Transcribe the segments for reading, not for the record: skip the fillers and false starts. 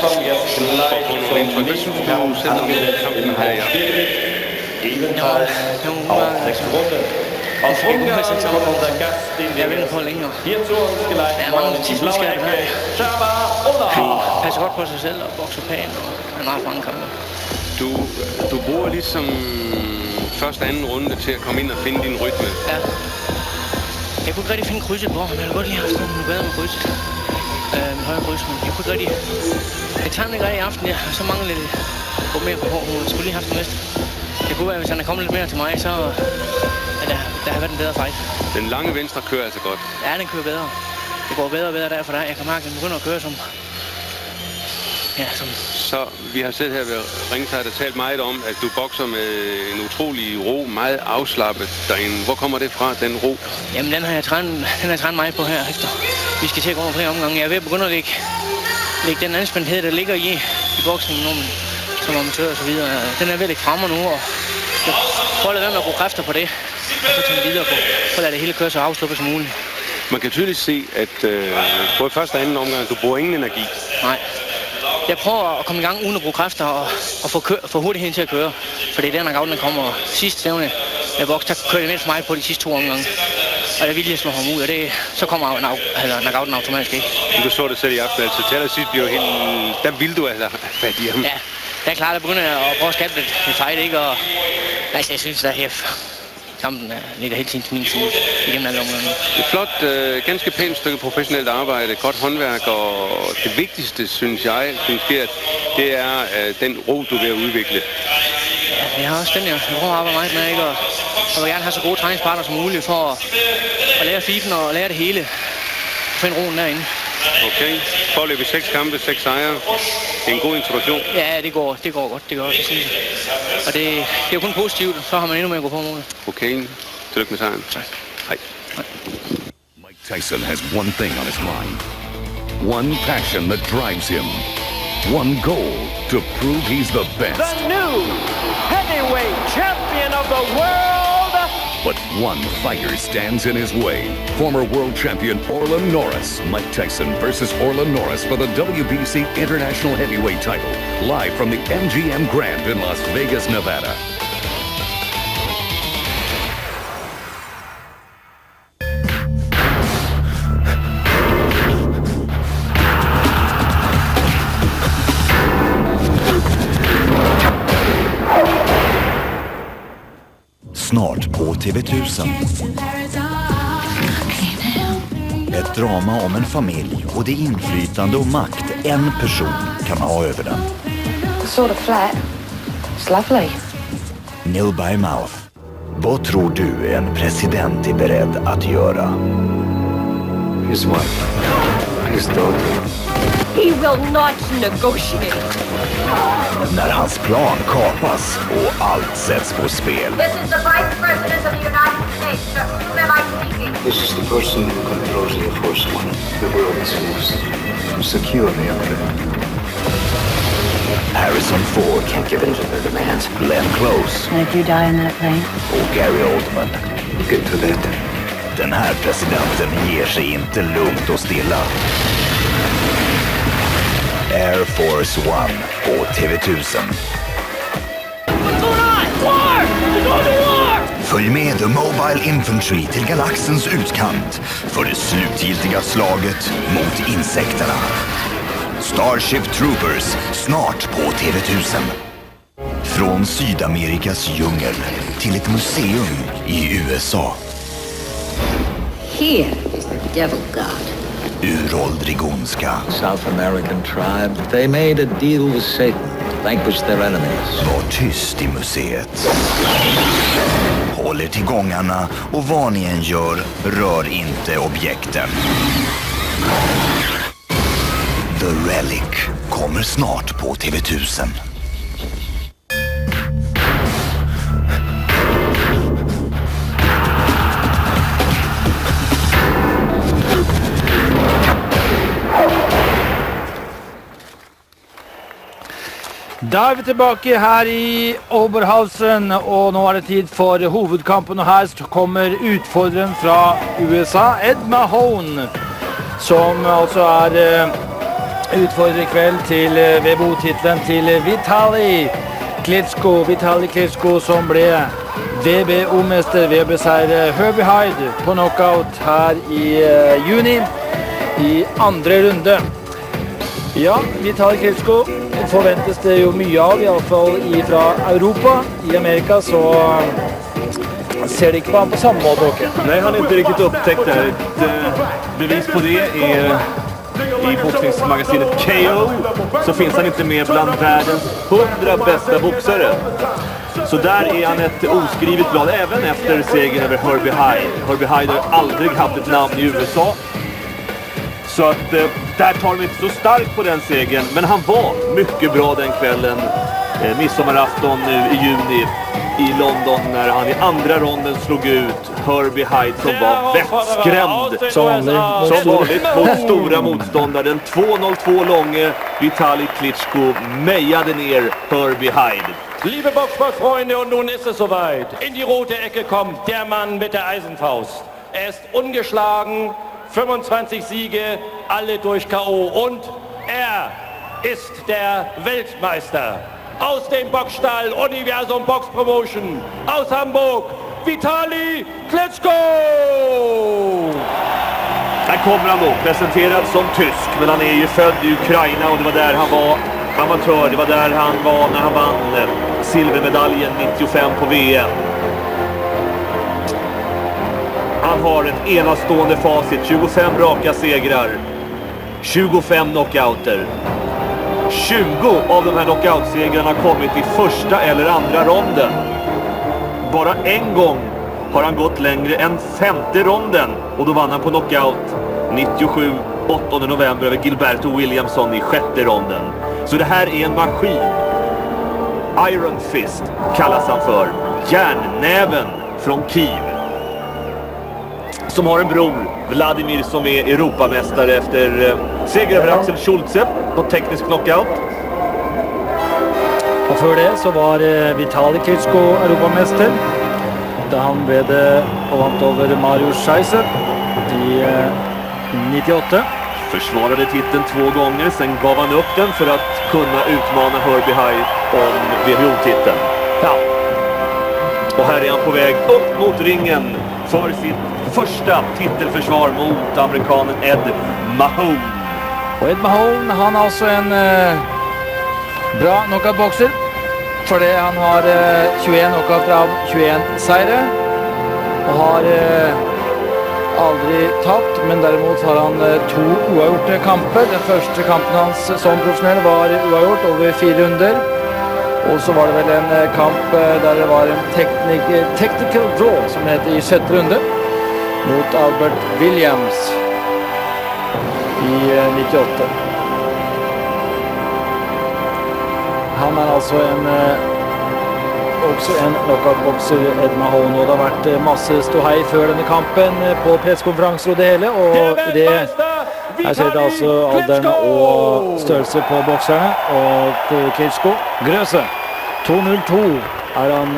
for at få nogle indtryk. Hvad synes du selv om kampen her i aften? Jeg venter på længe. Der er mange tidsudskaber her. Han passer godt på sig selv og bokser pænt og han har mange kampe. Du bruger ligesom første og anden runde til at komme ind og finde din rytme. Ja. Jeg kunne ikke rigtig finde krydset på ham. Jeg ville godt lige have haft nogle bedre med krydset. Med højre kryds, men jeg kunne ikke rigtig... Jeg tager ikke rigtig i aften, så mangler lidt på mere på hård. Hun skulle lige have haft det mest. Det kunne være, hvis han er kommet lidt mere til mig, så... Der har været en bedre fight. Den lange venstre kører altså godt. Ja, den kører bedre. Det går bedre og bedre derfor der. Jeg kan mærke, at den begynder at køre som... Ja, som... Så vi har set her ved ringside og talt meget om, at du bokser med en utrolig ro, meget afslappet derinde. Hvor kommer det fra, den ro? Jamen, den har jeg trænet meget på her efter. Vi skal til at gå over flere omgange. Jeg er ved at begynde at lægge den anspændthed, der ligger i boksningen, når man som amatør og så videre. Den er ved at lægge fremme nu, og jeg prøver at lade være med at bruge kræfter på det. Og så tage videre på at lade det hele køre så afslappet som muligt. Man kan tydeligt se, at både første og anden omgang, du bruger ingen energi. Nej. Jeg prøver at komme i gang uden at bruge kræfter og få hurtigheden til at køre. For det er der, når kommer sidst stævne. Jeg vokser, der kører jeg mindst meget på de sidste 2 omgange. Og jeg vil lige slå ham ud, og så kommer knockouten automatisk ikke. Du så det selv i aften, altså til allersidst bliver jo helt... Der vil du altså fat i ham. Ja, det er klart, at jeg begynder at prøve at skabe lidt fight, ikke? Og altså, jeg synes, der er kampen ligger helt til min side igennem alle omgange. Et flot, ganske pænt stykke professionelt arbejde, godt håndværk, og det vigtigste, synes jeg, det er den ro, du er ved at udvikle. Ja, jeg har også den, jeg prøver at arbejde meget med, ikke? Og jeg vil gerne have så gode træningspartner som muligt for at lære fiben og lære det hele. Finde roen derinde. Okay, forløb i 6 kampe, 6 sejre. Det er en god introduktion. Ja, det går godt, det synes jeg. Og det er jo kun positivt, så har man endnu mere at gå på målet. Okay, tillykke med sejren. Tak. Hej. Mike Tyson has one thing on his mind. One passion that drives him. One goal to prove he's the best. The new heavyweight champion of the world! But one fighter stands in his way. Former world champion Orla Norris. Mike Tyson versus Orla Norris for the WBC International Heavyweight title. Live from the MGM Grand in Las Vegas, Nevada. Snart på TV1000. Ett drama om en familj och det inflytande och makt en person kan ha över den. Sort of flat. It's lovely. Nil by mouth. Vad tror du en president är beredd att göra? His wife. His daughter. He will not negotiate. När hans plan kapas och allt sätts på spel. This is the Vice President of the United States. Who am I speaking? This is the person who controls the enforcement. The world is used to secure the other. Harrison Ford. Can't give in to their demands. Glenn Close. Did you die in that plane? Och Gary Oldman. Get to that. Den här presidenten ger sig inte lugnt och stilla. Air Force One på TV1000. Följ med The Mobile Infantry till galaxens utkant för det slutgiltiga slaget mot insekterna. Starship Troopers, snart på TV1000. Från Sydamerikas djungel till ett museum i USA. Here is the devil god. Uråldrig ondska. South American tribe, they made a deal with Satan to vanquish their enemies. Var tyst i museet. Håll er till gångarna och vad ni än gör, rör inte objekten. The Relic kommer snart på TV1000. Da er vi tilbake her i Oberhausen, og nå er det tid for hovedkampen, og her kommer utfordreren fra USA, Ed Mahone, som altså er utfordrer I kveld til WBO-titlen til Vitali Klitschko, som ble WBO-mester ved å beseire Herbie Hyde på knockout her I juni I andre runde. Ja, Vitali Klitschko forventes det jo mye av, I alle fall fra Europa. I Amerika så ser det ikke på han på samme måte, Åke. Nej, han är inte riktigt upptäckt där. Ett bevis på det är I boxningsmagasinet KO så finns han inte med bland världens 100 bästa boxare. Så där är han ett oskrivet blad även efter segern över Herbie Hyde. Herbie Hyde har aldrig haft ett namn I USA. Så att där tar de inte så starkt på den segern. Men han var mycket bra den kvällen. Midsommarafton nu I juni I London när han I andra ronden slog ut Herbie Hyde som var vettskrämd. Som vanligt mot stora motståndare. Den 2:02 långe Vitali Klitschko mejade ner Herbie Hyde. Liebe Boxsportfreunde, und nun ist es soweit. In die rote Ecke kommt der Mann mit der Eisenfaust. Ist ungeschlagen, 25 Siege, alle durch K.O. Und ist der Weltmeister. Aus dem Boxstall Universum Box Promotion aus Hamburg, Vitali Klitschko! Här kommer han då, presenterad som tysk, men han är ju född I Ukraina och det var där han var amatör. Det var där han var när han vann silvermedaljen 95 på VM. Han har ett enastående facit, 25 raka segrar, 25 knockouter. 20 av de här knockoutsegrarna har kommit I första eller andra ronden. Bara en gång har han gått längre än femte ronden och då vann han på knockout 97, 8 november över Gilberto Williamson I sjätte ronden. Så det här är en maskin. Iron Fist kallas han för. Järnnäven från Kiev. Som har en bror, Vladimir, som är Europamästare efter seger över Axel Schulze på teknisk knockout. Og før det så var Vitali Klitschko Europamäster. Da han ble det og vant over Mario Scheisse I 98. Försvarade titeln 2 gånger, sen gav han upp den för att kunna utmana Herbie Hyde om WBO-titeln. Ja. Och här är han på väg upp mot ringen för sitt första titelförsvar mot amerikanen Ed Mahone. Og Ed Mahone, han er altså en bra knockout-bokser. Fordi han har 21 knockout av 21 seire. Og har aldri tapt, men derimot har han 2 uavgjorte kamper. Den første kampen hans som professionell var uavgjort over 4 runder. Og så var det vel en kamp der det var en technical draw, som det heter, I 7. runde. Mot Albert Williams I 98. Han er altså også en knockout-bokser, Ed Mahone, og det har vært masse ståhei før denne kampen på presskonferanser og det hele, og det her ser det altså alderen og størrelse på bokserne, og til Klitschko. Grøse, 2.02 er han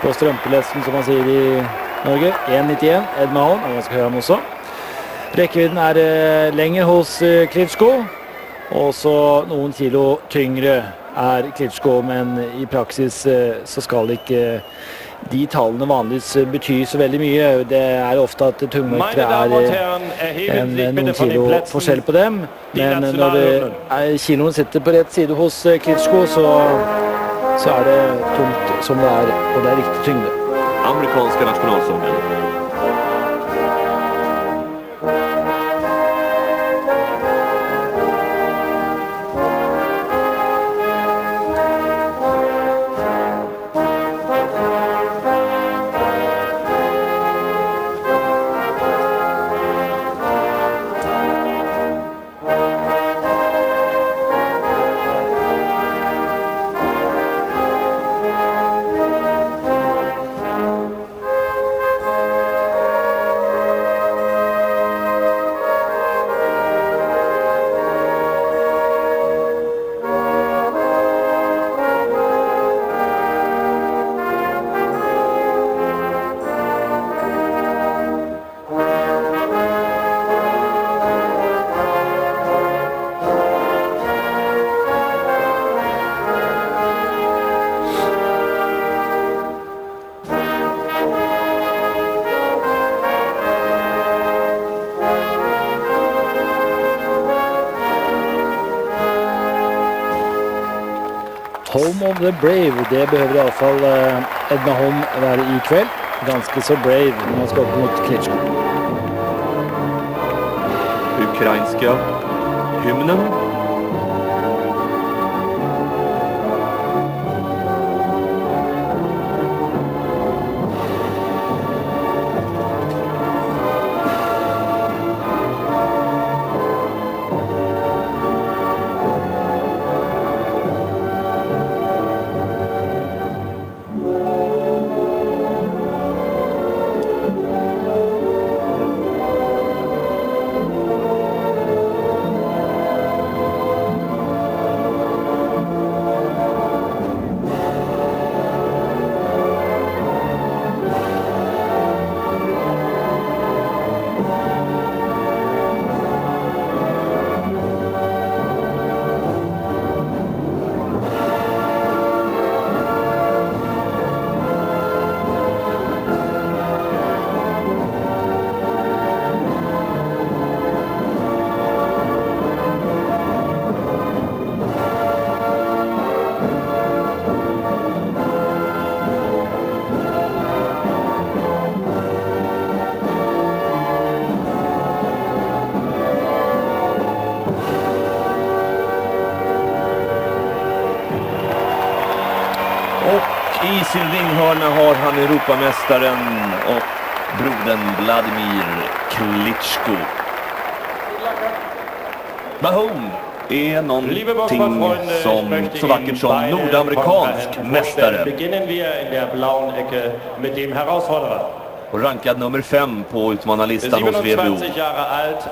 på strømpelesten, som man sier I Norge, 1.91, Ed Mahone, og ganske høy han også. Rekkevidden er lenger hos Klitschko, og så noen kilo tyngre er Klitschko, men I praksis så skal ikke de tallene vanligvis bety så veldig mye. Det er ofte at tungvektere noen kilo forskjell på dem, men når kiloen sitter på rett side hos Klitschko, så er det tungt som det er, og det er riktig tyngde. Amerikanska nationalsången. Home of the Brave, det behøver i alle fall Ed Mahon være i kveld. Ganske så brave når han skal opp mot Klitschko. Ukrainska hymnen. I sin ringhörna har han Europamästaren och brodern Vladimir Klitschko. Mahon är någonting som så vackert som nordamerikansk mästare. Och rankad nummer 5 på utmanarlistan hos WBO.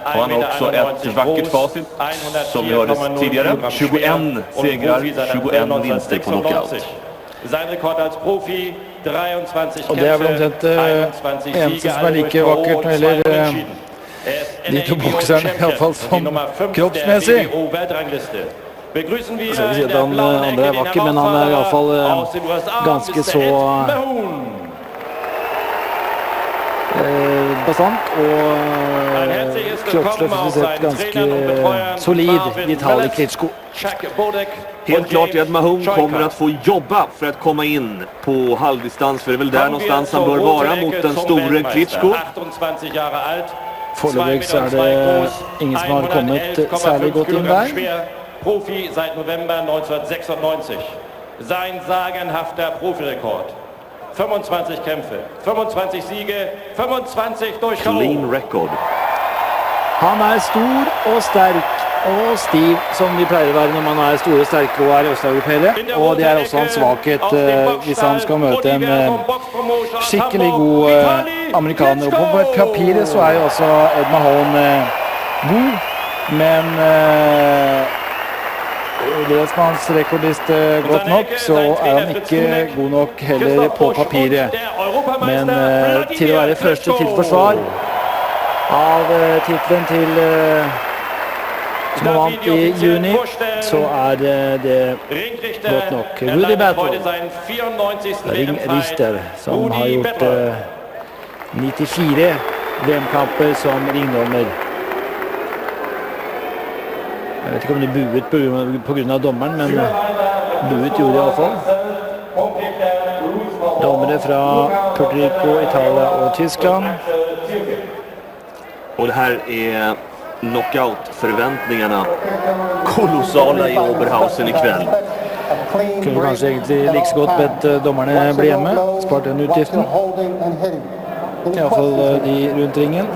Och han har också ett vackert facit som vi hörde tidigare. 21 segrar, 21 vinster på knockout. Sein Rekord als Profi 23 og det vel omtrent eneste som like vakkert når det gjelder de to bokserne, i alle fall som kroppsmessig. Jeg skal ikke si at han andre vakker, men han i alle fall ganske så bastant og kroppslig sett ganske solid Vitali Klitschko. Helt klart att Mahon kommer att få jobba för att komma in på halvdistans, för det är väl där någonstans han bör vara mot den store Klitschko. Foreløpig så det ingen som har kommet særlig godt inn der. Profi seit November 1996. Sein sagenhafter Profirekord. 25 Kämpfe, 25 Siege, 25 durch KO. Clean record. Han stor og sterk og stiv, som de pleier å være når man store og sterke og østeuropeere. Og det også hans svakhet hvis han skal møte en skikkelig god amerikaner. Og på papiret så jo også Ed Mahon god, men leser man hans rekordliste godt nok, så han ikke god nok heller på papiret. Men til å være første titelforsvar av titelen til som han vant i juni, så det godt nok. Rudy Battle, ringrister, som har gjort 94 VM-kamper som ringdommer. Jeg vet ikke om de buet på grunn av dommeren, men buet gjorde de i alle fall. Dommere fra Puerto Rico, Italia og Tyskland. Och det här knockout-förväntningarna kolossala i Oberhausen ikväll. Kunne kanskje egentlig like så godt bedt dommerne bli hjemme, spart den utgiften. I alle fall de rundt ringen.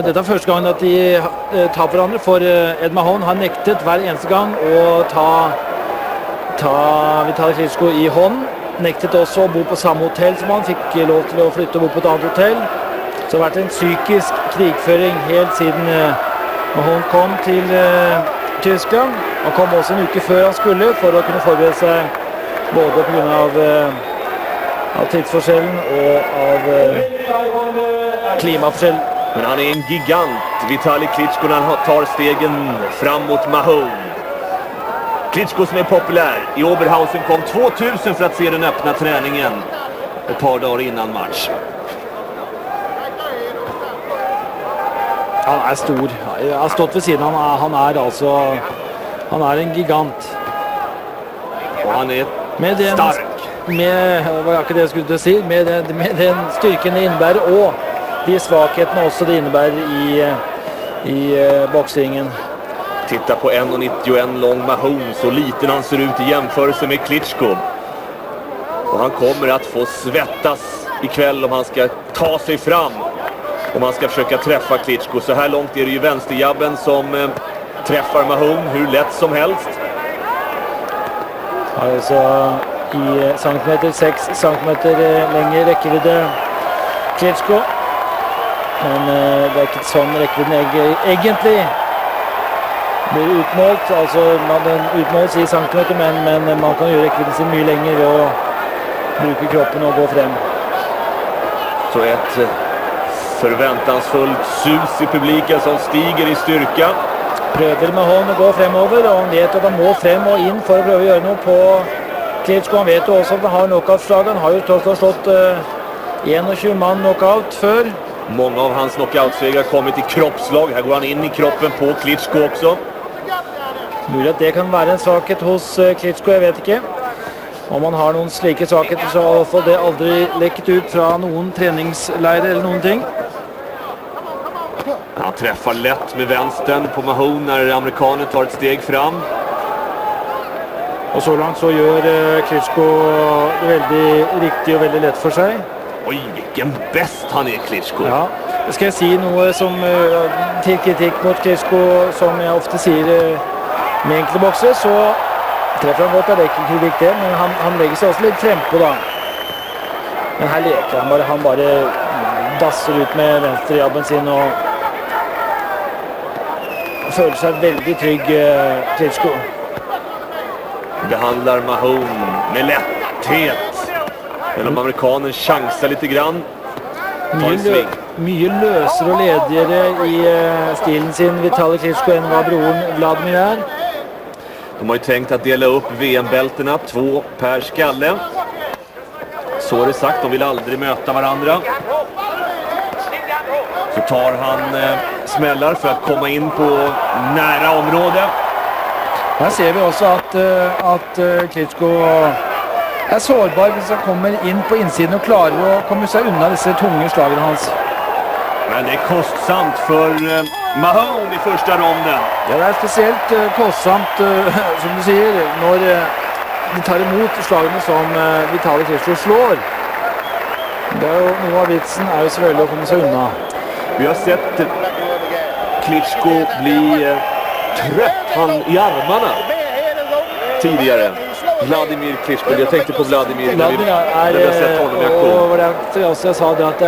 Dette første gangen at de tar hverandre, for Ed Mahon har nektet hver eneste gang å ta Vitali Klitschko i hånd. Nektet også å bo på samme hotell som han, fikk lov til å flytte og bo på et annet hotell. Så det har vært en psykisk krigføring helt siden Mahon kom til Tyskland. Han kom også en uke før han skulle for å kunne forberede seg både på grunn av tidsforskjellen og av klimaforskjell. Men han en gigant, Vitali Klitschko, när han tar stegen fram mot Mahon. Klitschko som populär i Oberhausen kom 2000 för att se den öppna träningen ett par dagar innan match. Han stor. Jeg har stått ved siden av han. Han altså Han er en gigant. Og han er stark. Det var ikke det jeg skulle til å si. Med den styrken det innebærer, og de svakhetene også det innebærer i boksringen. Titta på 1,91 lång Mahone, så liten han ser ut i jämförelse med Klitschko. Och han kommer att få svettas ikväll om han ska ta sig fram. Om han ska försöka träffa Klitschko. Så här långt är det ju vänsterjabben som träffar Mahone hur lätt som helst. Altså i centimeter, 6 centimeter lenger rekkevidde Klitschko. Men det er ikke sånn rekkevidden egentlig blir utmålt. Altså den utmåles i centimeter, men man kan gjøre rekkevidden sin mye lenger ved å bruke kroppen og gå frem. Så ett förväntansfullt sus i publiken som stiger i styrka. Prøver Mahone å gå fremover, og han vet at han må frem og inn for å prøve å gjøre noe på Klitschko. Han vet jo også at han har knockout-slag. Han har jo tross alt slått 21 mann knockout før. Många av hans knockout-segrar kommit i kroppslag. Här går han in i kroppen på Klitschko också. Mulig at det kan være en svakhet hos Klitschko, jeg vet ikke. Om han har noen slike svakheter, så har i hvert fall det aldri lekket ut fra noen treningsleirer eller noen ting. Han träffar lätt med vänstern på Mahone när amerikanen tar ett steg fram. Og så langt så gjør Klitschko det veldig riktig og veldig lett for seg. Oj, vilken bäst han är, Klitschko. Ja, skal jeg si noe som til kritikk mot Klitschko, som jeg ofte sier med enkle bokser, så treffer han godt, det er ikke kritikk det, men han legger seg også litt frempå da. Men her leker han bare dasser ut med venstrejabben sin og føler seg veldig trygg, Klitschko. Behandlar Mahone med lätthet. Eller amerikanen chansar lite grann. Mye løsere og ledigere i stilen sin Vitali Klitschko enn hva broren Vladimir er. De har ju tänkt att dela upp VM-bälterna, 2 per skalle. Så är det sagt, de vill aldrig möta varandra. Så tar han smällar för att komma in på nära område. Her ser vi også at Klitschko er sårbar hvis han kommer inn på innsiden og klarer å komme seg unna disse tunge slagene hans. Men det är kostsamt för Mahone i första ronden. Ja, det er spesielt kostsamt, som du sier, når de tar imot slagene som Vitali Klitschko slår. Det er jo noe av vitsen er jo selvfølgelig å komme seg unna. Vi har sett Klitschko bli trött i armarna tidigare. Vladimir Klitschko, jag tänkte på Vladimir när vi har sett honom i aktion. Og jeg sa det at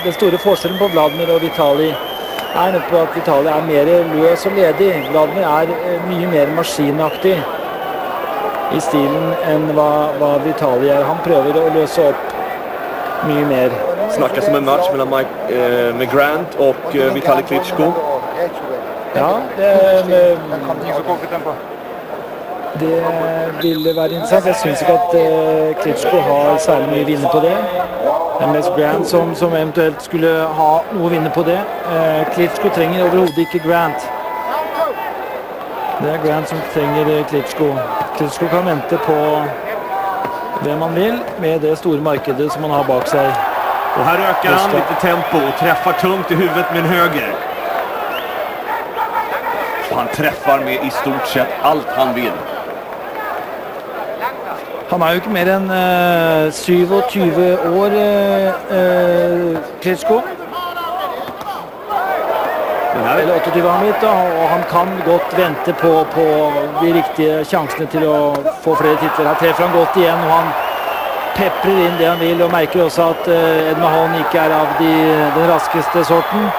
den store forskjellen på Vladimir og Vitali er nok på at Vitali er mer løs og ledig. Vladimir er mye mer maskinaktig i stilen enn hva Vitali er. Han prøver å løse opp mye mer. Snackas som en match mellan med Grant och Vitali Klitschko. Ja, det ville være interessant. Jeg synes ikke at Klitschko har særlig mye vinne på det. MS Grant som eventuelt skulle ha noe å vinne på det. Klitschko trenger overhodet ikke Grant. Det er Grant som trenger Klitschko. Klitschko kan vente på hvem han vil med det store markedet som han har bak seg. Och här ökar han lite tempo och träffar tungt i huvudet med en höger. Och han träffar med i stort sett allt han vill. Han er jo ikke mer enn 27 år, Klitschko. Eller 28 han vet, og han kan godt vente på de riktige sjansene til å få flere titler. Her treffer han godt igjen, og han peprer inn det han vil, og merker også at Ed Mahone ikke er av den raskeste sorten.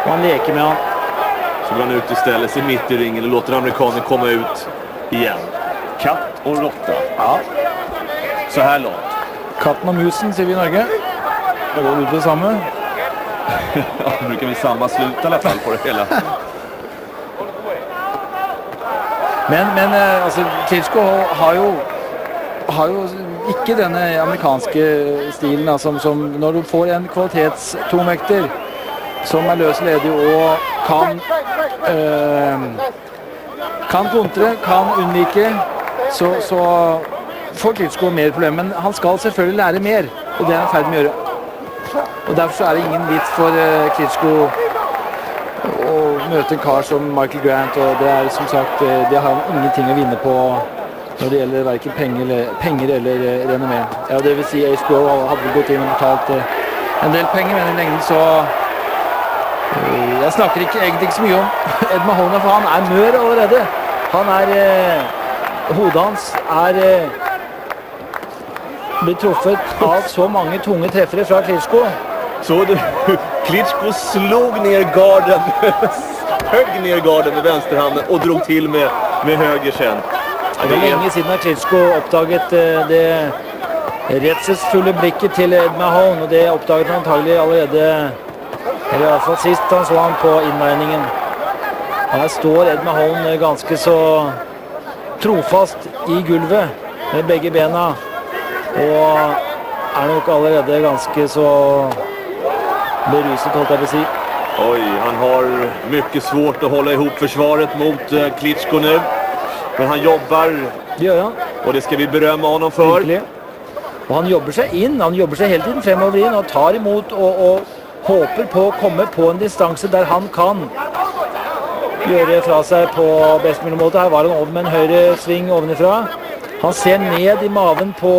Og han leker med han. Så går han ut istället, sig mitt i ringen och låter amerikanen komma ut igen. Katt och råtta. Ja. Så här långt. Katten og musen, sier vi i Norge. Det går ut det samme. Ja, det brukar vi samma slut i alla fall på det hela. Men altså, Klitschko har jo ikke denne amerikanske stilen, altså, som når du får en kvalitetstungvekter som er løs og ledig og kan kan kontre, kan unnvike, så får Klitschko mer problemer. Men han skal selvfølgelig lære mer, og det er han i ferd med å gjøre. Og derfor så er det ingen vits for Klitschko å møte en kar som Michael Grant, og det er som sagt, det har han ingenting å vinne på når det gjelder hverken penger eller renommé. Ja, det vil si HBO hadde gått inn og betalt en del penger, men i lengden så jeg snakker egentlig ikke så mye om Ed Mahoney, for han er mør allerede. Han hodet hans blitt truffet av så mange tunge treffere fra Klitschko. Så du, Klitschko slog ner garden, högg ner garden med vänsterhanden och drog till med höger sen. Det var länge siden at Klitschko oppdaget det redselsfulle blikket til Ed Mahoney, og det oppdaget han antagelig allerede, eller i hvert fall sist han så han på innveiningen. Her står Ed Mahoney ganske så trofast i gulvet med begge bena, og nok allerede ganske så beruset, holdt jeg på å si. Oj, han har mycket svårt att hålla ihop försvaret mot Klitschko nu. Men han jobbar, och det ska vi berömma honom för. Virkelig. Og han jobber seg inn, han jobber seg hele tiden fremover inn, og tar imot og håper på å komme på en distanse der han kan gjøre fra seg på best mulig måte. Her var han over med en høyre sving ovenifra. Han ser ned i maven på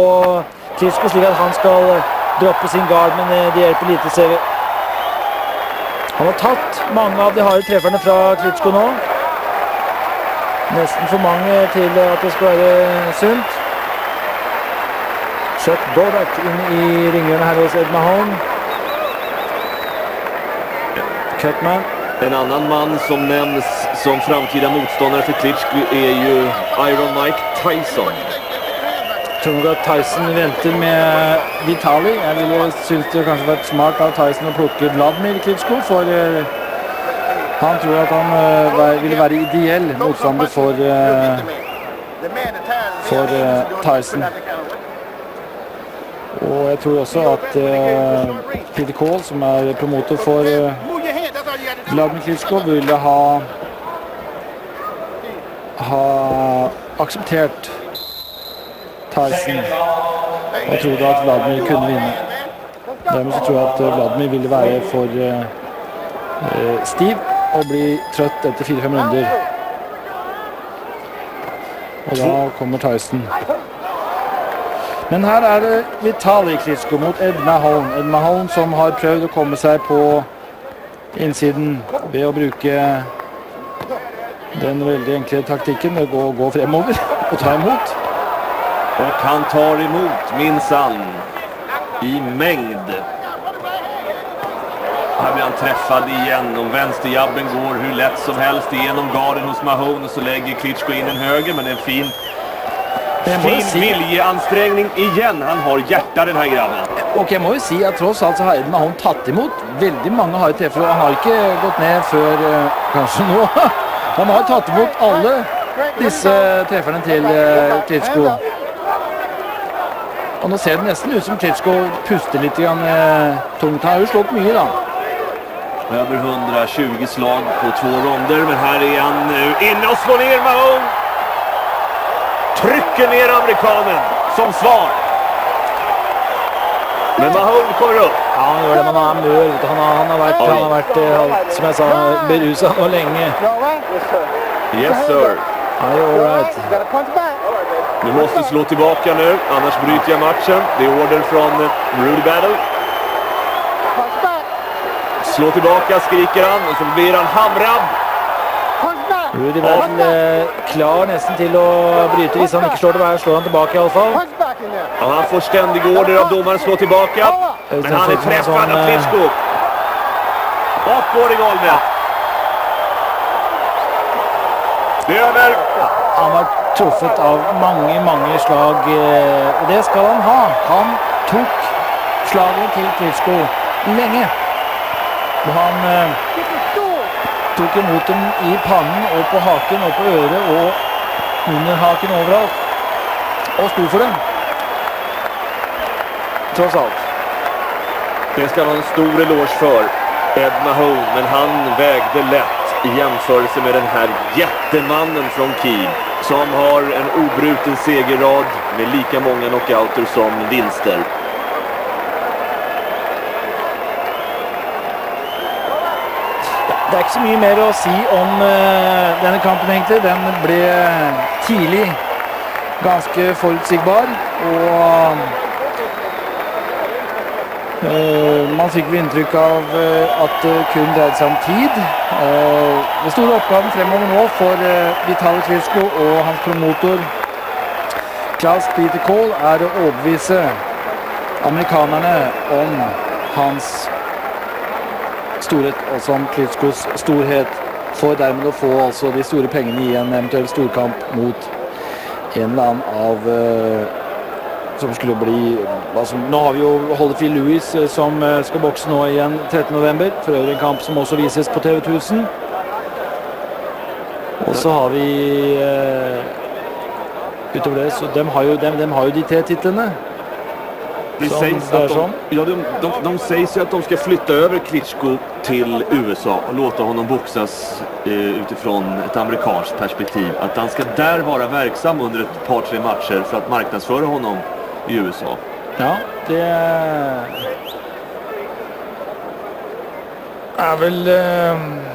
Klitschko slik at han skal droppe sin guard, men det hjelper lite, ser vi. Han har tatt mange av de harde trefferne fra Klitschko nå. Nesten for mange til at det skal være sunt. Seth Bodak inn i ringhjørnet her hos Ed Mahoney. Cutman. En annan man som nämns som framtida motståndare för Klitschko är ju Iron Mike Tyson. Jeg tror nok at Tyson venter med Vitali. Jeg ville synes det kanskje vært smart av Tyson å plukke Vladimir Klitschko, for han tror at han ville være ideell motstander for Tyson. Og jeg tror også at Peter Cole, som er promotor for Vladimir Klitschko, ville ha akseptert Tyson og trodde at Vladimir kunne vinne. Dermed så tror jeg at Vladimir ville være for stiv og bli trøtt etter 4-5 runder. Og da kommer Tyson. Men her er det Vitali Klitschko mot Ed Mahoney. Ed Mahoney som har prøvd å komme seg på innsiden ved å bruke den veldig enkle taktikken med å gå fremover og ta imot. Och han tar emot minsann i mängd. Här blir han träffad igen och vänsterjabben går hur lätt som helst igenom garden hos Mahoney, så lägger Klitschko in en höger, men det är en fin viljeansträngning igen. Han har hjärta, den här grabben. Och jag måste säga att trots allt så har Ed Mahoney tagit emot väldigt många har träffar, och han har inte gått ner för kanske nu. Han har tagit emot alla dessa träffarna till Klitschko. Og nå ser det nesten ut som Klitschko puster litt tungt. Han har jo slått mye da. Över 120 slag på 2 ronder, men här är han nu inne och slår ner Mahoney. Trycker ner amerikanen som svar. Men Mahoney kommer upp. Ja, han gör det, men han är mör. Han har varit som jag sa, berusad och länge. Yes sir. Ja, all right. Du måste slå tillbaka nu, annars bryter jag matchen. Det är order från Rudy Battle. Slå tillbaka, skriker han, och så blir han hamrad. Rudy Battle klar nästan till att bryta. Hvis han inte slår det, slår han tillbaka i alla fall. Ja, han får ständig order av domaren, slå tillbaka. Men han är träffad av Klitschko. Och går i golvet. Det är över. Han var truffet av mange slag, og det skal han ha. Han tok slaget til Klitschko lenge. Og han tok imot dem i pannen og på haken og på øret og under haken overalt. Og sto for dem. Trots alt. Det skal ha en stor eloge for Ed Mahoney, men han vägde lätt. i jämförelse med den här jättemannen från Kiel som har en obruten segerrad med lika många knockouter som vinster. Det er ikke så mye mer å si om denne kampen egentlig. Den ble tidlig ganske forutsigbar, og man fikk inntrykk av at det kun dreide seg om tid. Den store oppgaven fremover nå for Vitaly Klitschko og hans promotor Klaus-Peter Kohl er å overbevise amerikanerne om hans storhet, altså om Klitschkos storhet, for dermed å få altså de store pengene i en eventuell storkamp mot en eller annen av som skulle bli altså, nå har vi jo Holyfield Lewis som skal bokse nå igjen 13. november, for øvrig en kamp som også vises på TV 1000. Og så har vi utover det, så de har jo de 3 titlene. Det sägs att de sägs ju att de ska flytta över Klitschko till USA och låta honom boxas utifrån ett amerikanskt perspektiv. Att han ska där vara verksam under ett par 3 matcher för att marknadsföra honom i USA. Ja, det är väl...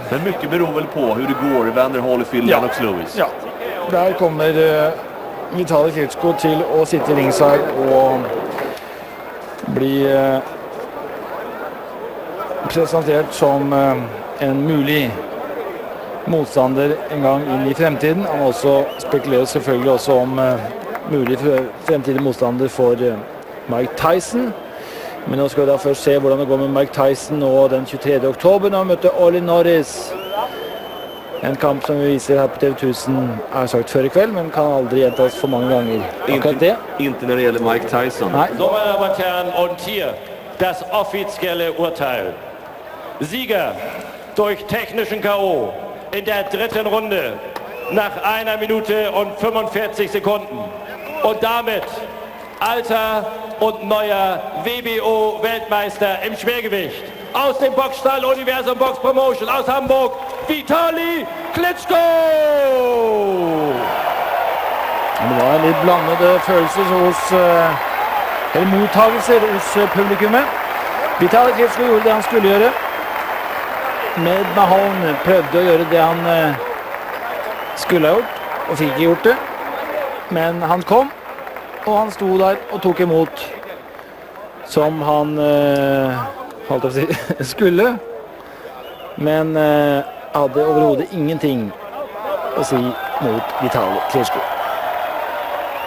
Men mycket beror väl på hur det går i Vander Holyfield och Lewis. Ja, där kommer Vitaly Klitschko till att sitta i ringside och bli presentert som en mulig motstander en gang inn i fremtiden. Han også spekulerer selvfølgelig også om mulig fremtidig motstander for Mike Tyson. Men nå skal vi da først se hvordan det går med Mike Tyson og den 23. oktober når han møtte Orly Norris. En kamp som vi viser her på TV 1000 er sagt før i kveld, men kan aldri gjentas for mange ganger. Akkurat det. Inte när det gäller Mike Tyson. Nei. So, meine Damen und Herren, und hier das offizielle Urteil. Sieger durch technischen K.O. in der 3. Runde nach 1 Minute und 45 Sekunden. Und damit alter und neuer WBO-Weltmeister im Schwergewicht. Aus dem Boxstall Universum Box Promotion aus Hamburg, Vitaly Klitschko! Det var litt blandede følelser hos, eller mottagelser hos publikummet. Vitaly Klitschko gjorde det han skulle gjøre. Med Mahone prøvde å gjøre det han skulle ha gjort, og fikk ikke gjort det. Men han kom, og han sto der og tok imot som han skulle. Men hadde overhodet ingenting å si mot Vitaly Klitschko.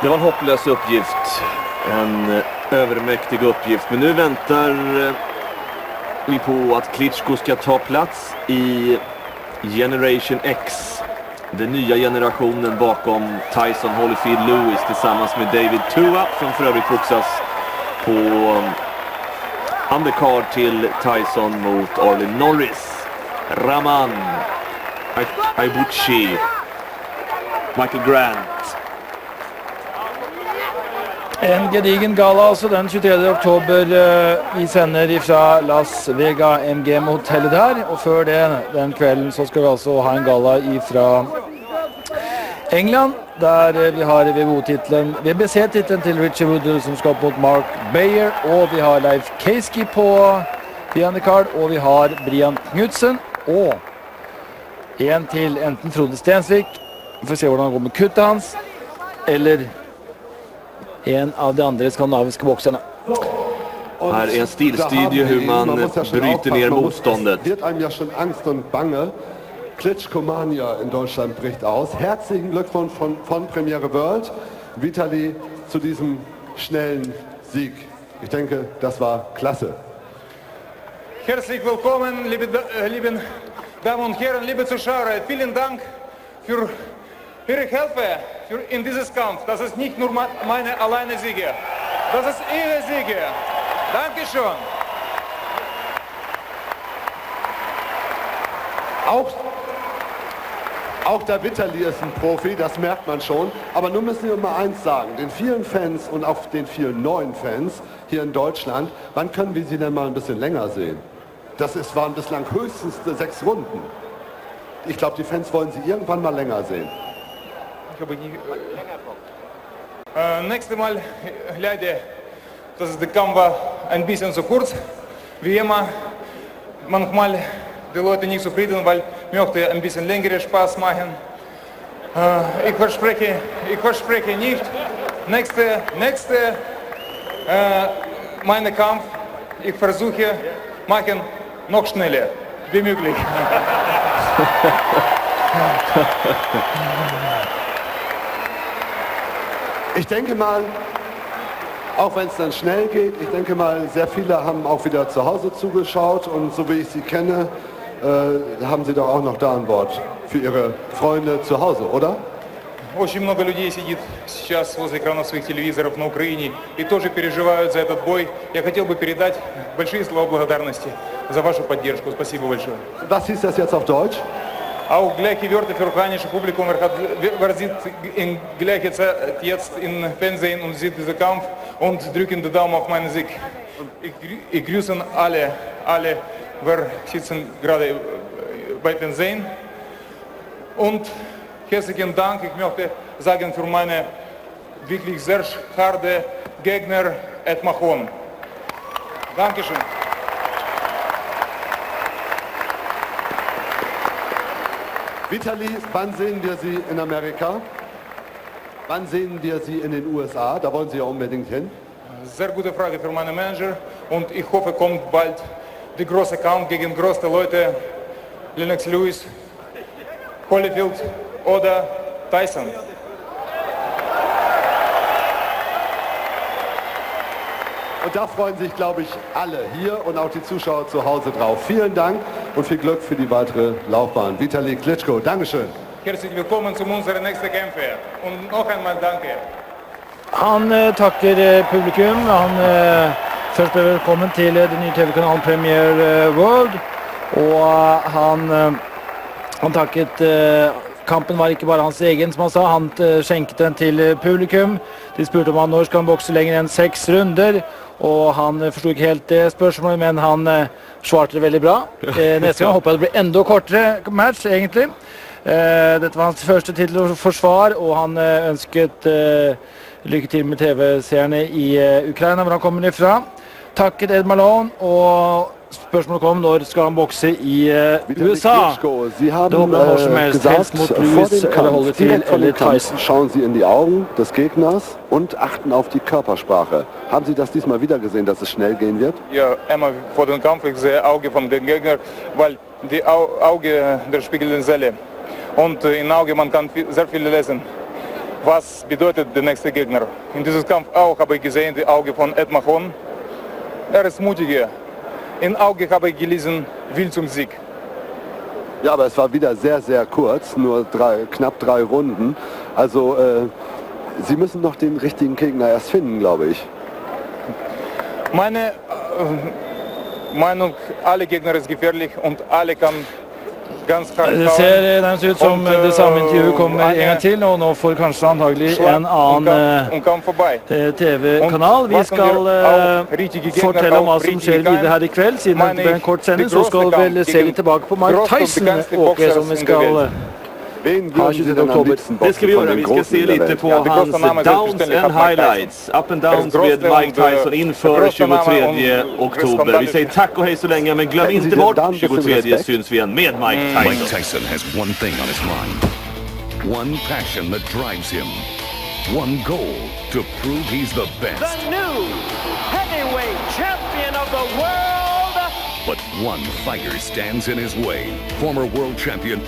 Det var en hopplös uppgift, en övermäktig uppgift. Men nu väntar vi på att Klitschko ska ta plats i Generation X. Den nya generationen bakom Tyson Holyfield Lewis tillsammans med David Tua som för övrigt boxas på undercard till Tyson mot Orly Norris. Rahman Aibuchi, Michael Grant. En gedigen gala altså den 23. oktober vi sender fra Las Vegas MGM-hotellet der, og før det, den kvelden, så skal vi altså ha en gala fra England, der vi har WBC-titlen til Richard Woodle som skal mot Mark Bayer, og vi har Leif Keiski på the undercard, og vi har Brian Knudsen, og en til enten Frode Stensvik, vi får se hvordan det går med kuttet hans, eller en av de andre skandinaviske bokserne. Här är en stilstudie hur man bryter ner motståndet. Wird einem ja schon Angst und Bange. Klitschko-Mania in Deutschland bricht aus. Herzlichen Glückwunsch von Premiere World. Vitaly zu diesem schnellen Sieg. Ich denke, das war klasse. Herzlich willkommen, liebe Damen und Herren, liebe Zuschauer. Vielen Dank für Ihre Hilfe in dieses Kampf. Das ist nicht nur meine alleine Siege. Das ist Ihre Siege. Dankeschön. Auch der Vitaly ist ein Profi, das merkt man schon. Aber nun müssen wir mal eins sagen, den vielen Fans und auch den vielen neuen Fans hier in Deutschland, wann können wir sie denn mal ein bisschen länger sehen? Das waren bislang höchstens 6 Runden. Ich glaube, die Fans wollen Sie irgendwann mal länger sehen. Nächstes Mal leider, dass der Kampf war ein bisschen zu kurz. Wie immer, manchmal die Leute nicht zufrieden, weil möchte ein bisschen längere Spaß machen. Ich verspreche nicht. Nächste meine Kampf, ich versuche machen noch schneller, wie möglich. Ich denke mal, auch wenn es dann schnell geht, ich denke mal, sehr viele haben auch wieder zu Hause zugeschaut und so wie ich Sie kenne, haben Sie doch auch noch da ein Wort für Ihre Freunde zu Hause, oder? Очень много людей сидит сейчас возле экранов своих телевизоров на Украине и тоже переживают за этот бой. Я хотел бы передать большие слова благодарности за вашу поддержку. Спасибо большое. Was hieß das jetzt auf Deutsch? Auch gleiche Wörter für ukrainische Publikum. Wer sieht in gleicher Zeit jetzt im Fernsehen und sieht diesen Kampf und drücken den Daumen auf meinen Sieg. Ich grüße alle, wer sitzen gerade bei Fernsehen. Und herzlichen Dank, ich möchte sagen für meine wirklich sehr harte Gegner Ed Mahon. Dankeschön. Vitali, wann sehen wir Sie in Amerika? Wann sehen wir Sie in den USA? Da wollen Sie ja unbedingt hin. Sehr gute Frage für meinen Manager und ich hoffe, kommt bald der große Kampf gegen große Leute, Lennox Lewis, Holyfield oder Tyson. Und da freuen sich, glaube ich, alle hier und auch die Zuschauer zu Hause drauf. Vielen Dank und viel Glück für die weitere Laufbahn. Vitali Klitschko, Dankeschön. Herzlich willkommen zu unseren nächsten Kämpfen und noch einmal danke. Han takker publikum. Han først ble velkommen til den nye TV-kanalen Premier World. Og han takket kampen var ikke bare hans egen, som han sa. Han skjenket den til publikum. De spurte om han når skal han bokse lenger enn 6 runder. Og han forstod ikke helt det spørsmålet, men han svarte det veldig bra. Neste gang håper jeg det blir enda kortere match, egentlig. Dette var hans første titelforsvar, og han ønsket lykke til med TV-seerne i Ukraina, hvor han kommer ifra. Takket Ed Malone, og spørsmålet kom, når skal han bokse i USA? Sie haben gesagt, vor dem Kampf, direkt vor dem Kampf schauen Sie in die Augen des Gegners und achten auf die Körpersprache. Haben Sie das diesmal wieder gesehen, dass es schnell gehen wird? Ja, immer vor dem Kampf, ich sehe Auge von dem Gegner, weil die Auge, der spiegelt die Seele. Und in Auge, man kann sehr viel lesen. Was bedeutet der nächste Gegner? In diesem Kampf auch habe ich gesehen, die Auge von Ed Mahon. Ist mutiger. In Auge habe ich gelesen, will zum Sieg. Ja, aber es war wieder sehr, sehr kurz, nur knapp 3 Runden. Also Sie müssen noch den richtigen Gegner erst finden, glaube ich. Meine Meinung, alle Gegner ist gefährlich und alle kann ganz hart Det ser nærmest ut som det samme intervjuet kommer en gang til, og nå får kanskje antagelig en annen TV-kanal. Vi skal fortelle om hva som skjer videre her i kveld, siden det blir en kort sending. Så skal vi vel se litt tilbake på Mike Tyson, Åke, som vi skal ha 23. oktober. Det ska vi göra. Vi ska se lite på hans downs and highlights. Up and downs med Mike Tyson inför 23 oktober. Vi säger tack och hej så länge, men glöm inte bort 23 syns vi igen med Mike Tyson. Mike Tyson has one thing on his mind. One passion that drives him. One goal to prove he's the best. The new heavyweight champion of the world. But one fighter stands in his way. Former world champion